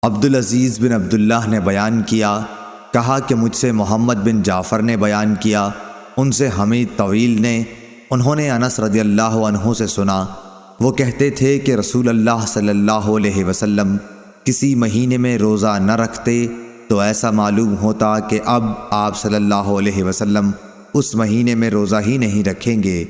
عبدالعزیز بن عبداللہ نے بیان کیا، کہا کہ مجھ سے محمد بن جعفر نے بیان کیا، ان سے حمید طویل نے، انہوں نے انس رضی اللہ عنہ سے سنا، وہ کہتے تھے کہ رسول اللہ صلی اللہ علیہ وسلم کسی مہینے میں روزہ نہ رکھتے تو ایسا معلوم ہوتا کہ اب آپ صلی اللہ علیہ وسلم اس مہینے میں روزہ ہی نہیں رکھیں گے،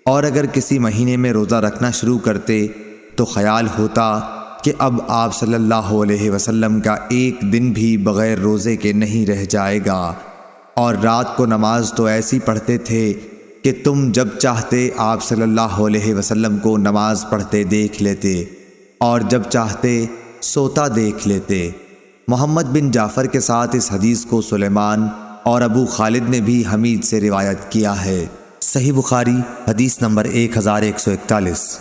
اور اگر کسی مہینے میں روزہ رکھنا شروع کرتے تو خیال ہوتا کہ اب آپ صلی اللہ علیہ وسلم کا ایک دن بھی بغیر روزے کے نہیں رہ جائے گا، اور رات کو نماز تو ایسی پڑھتے تھے کہ تم جب چاہتے آپ صلی اللہ علیہ وسلم کو نماز پڑھتے دیکھ لیتے اور جب چاہتے سوتا دیکھ لیتے۔ محمد بن جعفر کے ساتھ اس حدیث کو سلیمان اور ابو خالد نے بھی حمید سے روایت کیا ہے۔ صحیح بخاری حدیث نمبر 1141۔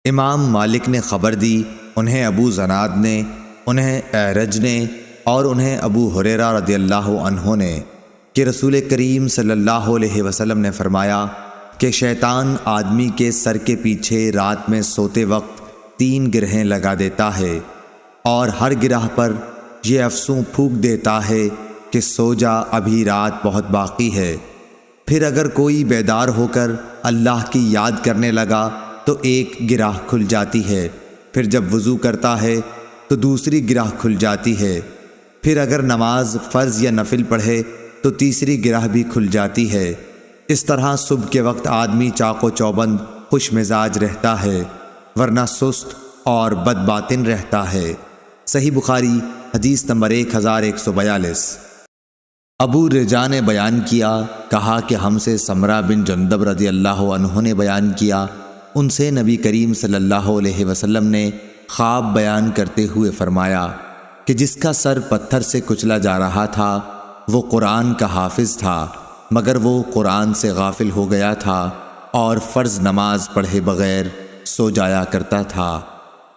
امام مالک نے خبر دی، انہیں ابو زناد نے، انہیں اعرج نے اور انہیں ابو ہریرہ رضی اللہ عنہ نے کہ رسول کریم صلی اللہ علیہ وسلم نے فرمایا کہ شیطان آدمی کے سر کے پیچھے رات میں سوتے وقت 3 گرہیں لگا دیتا ہے، اور ہر گرہ پر یہ افسوں پھونک دیتا ہے کہ سو جا، ابھی رات بہت باقی ہے۔ پھر اگر کوئی بیدار ہو کر اللہ کی یاد کرنے لگا تو ایک گرہ کھل جاتی ہے، پھر جب وضو کرتا ہے تو دوسری گرہ کھل جاتی ہے، پھر اگر نماز فرض یا نفل پڑھے تو تیسری گرہ بھی کھل جاتی ہے۔ اس طرح صبح کے وقت آدمی چاق و چوبند خوش مزاج رہتا ہے، ورنہ سست اور بد باطن رہتا ہے۔ صحیح بخاری حدیث نمبر 1142۔ ابو رجا نے بیان کیا، کہا کہ ہم سے سمرہ بن جندب رضی اللہ عنہ نے بیان کیا، ان سے نبی کریم صلی اللہ علیہ وسلم نے خواب بیان کرتے ہوئے فرمایا کہ جس کا سر پتھر سے کچلا جا رہا تھا وہ قرآن کا حافظ تھا، مگر وہ قرآن سے غافل ہو گیا تھا اور فرض نماز پڑھے بغیر سو جایا کرتا تھا۔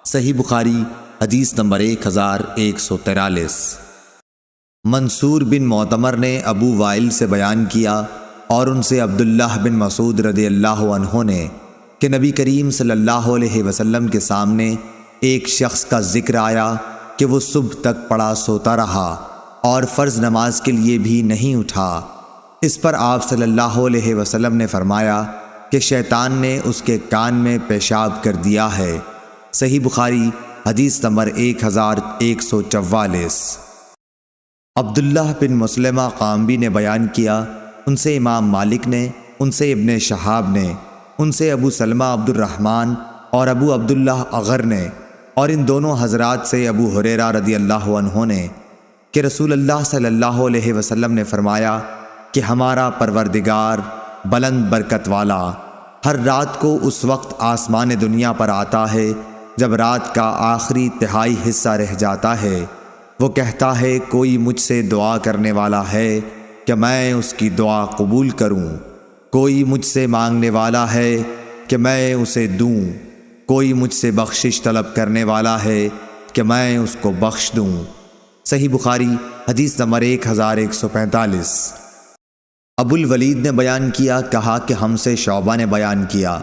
صحیح بخاری حدیث نمبر 1143۔ منصور بن معتمر نے ابو وائل سے بیان کیا اور ان سے عبداللہ بن مسعود رضی اللہ عنہ نے کہ نبی کریم صلی اللہ علیہ وسلم کے سامنے ایک شخص کا ذکر آیا کہ وہ صبح تک پڑا سوتا رہا اور فرض نماز کے لیے بھی نہیں اٹھا۔ اس پر آپ صلی اللہ علیہ وسلم نے فرمایا کہ شیطان نے اس کے کان میں پیشاب کر دیا ہے۔ صحیح بخاری حدیث نمبر 1144۔ عبداللہ بن مسلمہ قامبی نے بیان کیا، ان سے امام مالک نے، ان سے ابن شہاب نے، ان سے ابو سلمہ عبد الرحمن اور ابو عبداللہ اغر نے، اور ان دونوں حضرات سے ابو ہریرہ رضی اللہ عنہ نے کہ رسول اللہ صلی اللہ علیہ وسلم نے فرمایا کہ ہمارا پروردگار بلند برکت والا ہر رات کو اس وقت آسمان دنیا پر آتا ہے جب رات کا آخری تہائی حصہ رہ جاتا ہے۔ وہ کہتا ہے کوئی مجھ سے دعا کرنے والا ہے کہ میں اس کی دعا قبول کروں، کوئی مجھ سے مانگنے والا ہے کہ میں اسے دوں، کوئی مجھ سے بخشش طلب کرنے والا ہے کہ میں اس کو بخش دوں۔ صحیح بخاری حدیث نمبر 1145۔ ابو الولید نے بیان کیا، کہا کہ ہم سے شعبہ نے بیان کیا،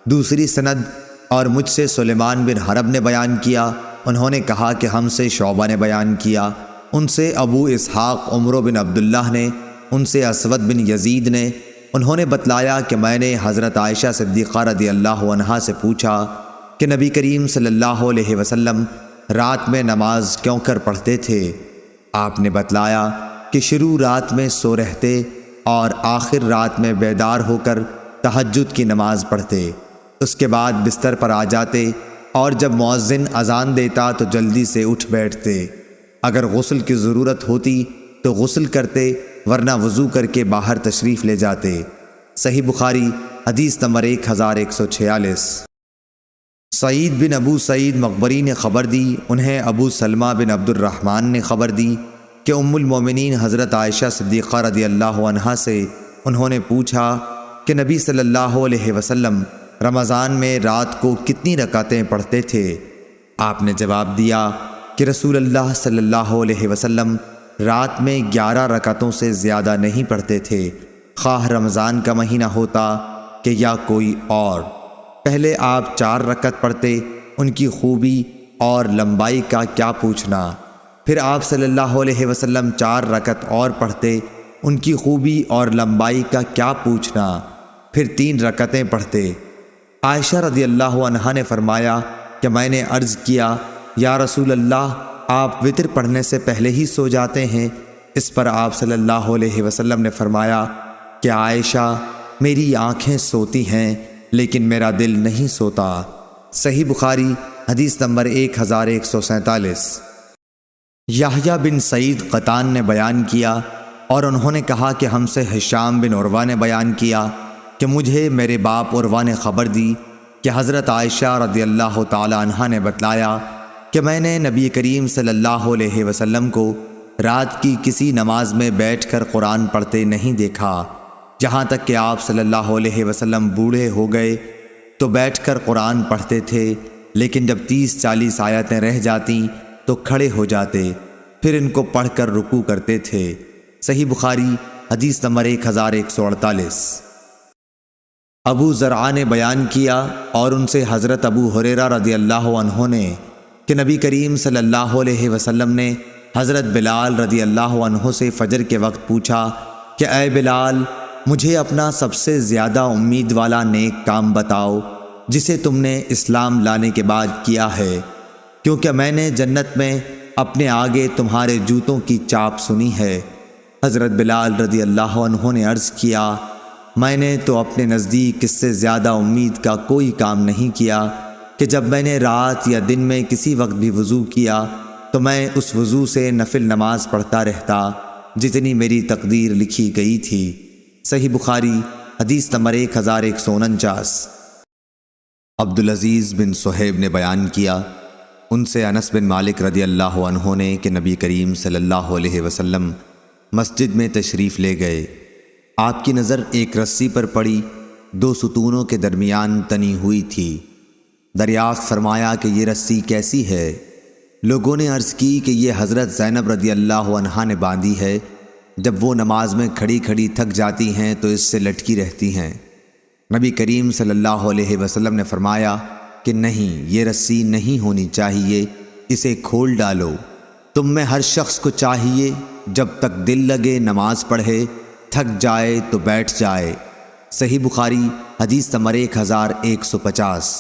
دوسری سند، اور مجھ سے سلیمان بن حرب نے بیان کیا، انہوں نے کہا کہ ہم سے شعبہ نے بیان کیا، ان سے ابو اسحاق عمرو بن عبداللہ نے، ان سے اسود بن یزید نے، انہوں نے بتلایا کہ میں نے حضرت عائشہ صدیقہ رضی اللہ عنہا سے پوچھا کہ نبی کریم صلی اللہ علیہ وسلم رات میں نماز کیوں کر پڑھتے تھے؟ آپ نے بتلایا کہ شروع رات میں سو رہتے اور آخر رات میں بیدار ہو کر تہجد کی نماز پڑھتے، اس کے بعد بستر پر آ جاتے اور جب مؤذن اذان دیتا تو جلدی سے اٹھ بیٹھتے، اگر غسل کی ضرورت ہوتی تو غسل کرتے، ورنہ وضو کر کے باہر تشریف لے جاتے۔ صحیح بخاری حدیث نمبر 1146۔ سعید بن ابو سعید مقبری نے خبر دی، انہیں ابو سلمہ بن عبد الرحمن نے خبر دی کہ ام المومنین حضرت عائشہ صدیقہ رضی اللہ عنہا سے انہوں نے پوچھا کہ نبی صلی اللہ علیہ وسلم رمضان میں رات کو کتنی رکعتیں پڑھتے تھے؟ آپ نے جواب دیا کہ رسول اللہ صلی اللہ علیہ وسلم رات میں 11 رکعتوں سے زیادہ نہیں پڑھتے تھے، خواہ رمضان کا مہینہ ہوتا کہ یا کوئی اور۔ پہلے آپ 4 رکعت پڑھتے، ان کی خوبی اور لمبائی کا کیا پوچھنا۔ پھر آپ صلی اللہ علیہ وسلم 4 رکعت اور پڑھتے، ان کی خوبی اور لمبائی کا کیا پوچھنا۔ پھر 3 رکعتیں پڑھتے۔ عائشہ رضی اللہ عنہا نے فرمایا کہ میں نے عرض کیا، یا رسول اللہ، آپ وتر پڑھنے سے پہلے ہی سو جاتے ہیں؟ اس پر آپ صلی اللہ علیہ وسلم نے فرمایا کہ عائشہ، میری آنکھیں سوتی ہیں لیکن میرا دل نہیں سوتا۔ صحیح بخاری حدیث نمبر 1147۔ یحییٰ بن سعید قطان نے بیان کیا اور انہوں نے کہا کہ ہم سے ہشام بن عروہ نے بیان کیا کہ مجھے میرے باپ عروہ نے خبر دی کہ حضرت عائشہ رضی اللہ تعالی عنہا نے بتلایا کہ میں نے نبی کریم صلی اللہ علیہ وسلم کو رات کی کسی نماز میں بیٹھ کر قرآن پڑھتے نہیں دیکھا، جہاں تک کہ آپ صلی اللہ علیہ وسلم بوڑھے ہو گئے تو بیٹھ کر قرآن پڑھتے تھے، لیکن جب 30-40 آیتیں رہ جاتیں تو کھڑے ہو جاتے، پھر ان کو پڑھ کر رکوع کرتے تھے۔ صحیح بخاری حدیث نمبر 1148۔ ابو زرعہ نے بیان کیا اور ان سے حضرت ابو ہریرہ رضی اللہ عنہ نے کہ نبی کریم صلی اللہ علیہ وسلم نے حضرت بلال رضی اللہ عنہ سے فجر کے وقت پوچھا کہ اے بلال، مجھے اپنا سب سے زیادہ امید والا نیک کام بتاؤ جسے تم نے اسلام لانے کے بعد کیا ہے، کیونکہ میں نے جنت میں اپنے آگے تمہارے جوتوں کی چاپ سنی ہے۔ حضرت بلال رضی اللہ عنہ نے عرض کیا، میں نے تو اپنے نزدیک اس سے زیادہ امید کا کوئی کام نہیں کیا کہ جب میں نے رات یا دن میں کسی وقت بھی وضو کیا تو میں اس وضو سے نفل نماز پڑھتا رہتا جتنی میری تقدیر لکھی گئی تھی۔ صحیح بخاری حدیث نمبر 1149۔ عبدالعزیز بن صہیب نے بیان کیا، ان سے انس بن مالک رضی اللہ عنہ نے کہ نبی کریم صلی اللہ علیہ وسلم مسجد میں تشریف لے گئے۔ آپ کی نظر ایک رسی پر پڑی، 2 ستونوں کے درمیان تنی ہوئی تھی۔ دریافت فرمایا کہ یہ رسی کیسی ہے؟ لوگوں نے عرض کی کہ یہ حضرت زینب رضی اللہ عنہا نے باندھی ہے، جب وہ نماز میں کھڑی کھڑی تھک جاتی ہیں تو اس سے لٹکی رہتی ہیں۔ نبی کریم صلی اللہ علیہ وسلم نے فرمایا کہ نہیں، یہ رسی نہیں ہونی چاہیے، اسے کھول ڈالو۔ تم میں ہر شخص کو چاہیے جب تک دل لگے نماز پڑھے، تھک جائے تو بیٹھ جائے۔ صحیح بخاری حدیث نمبر 1150۔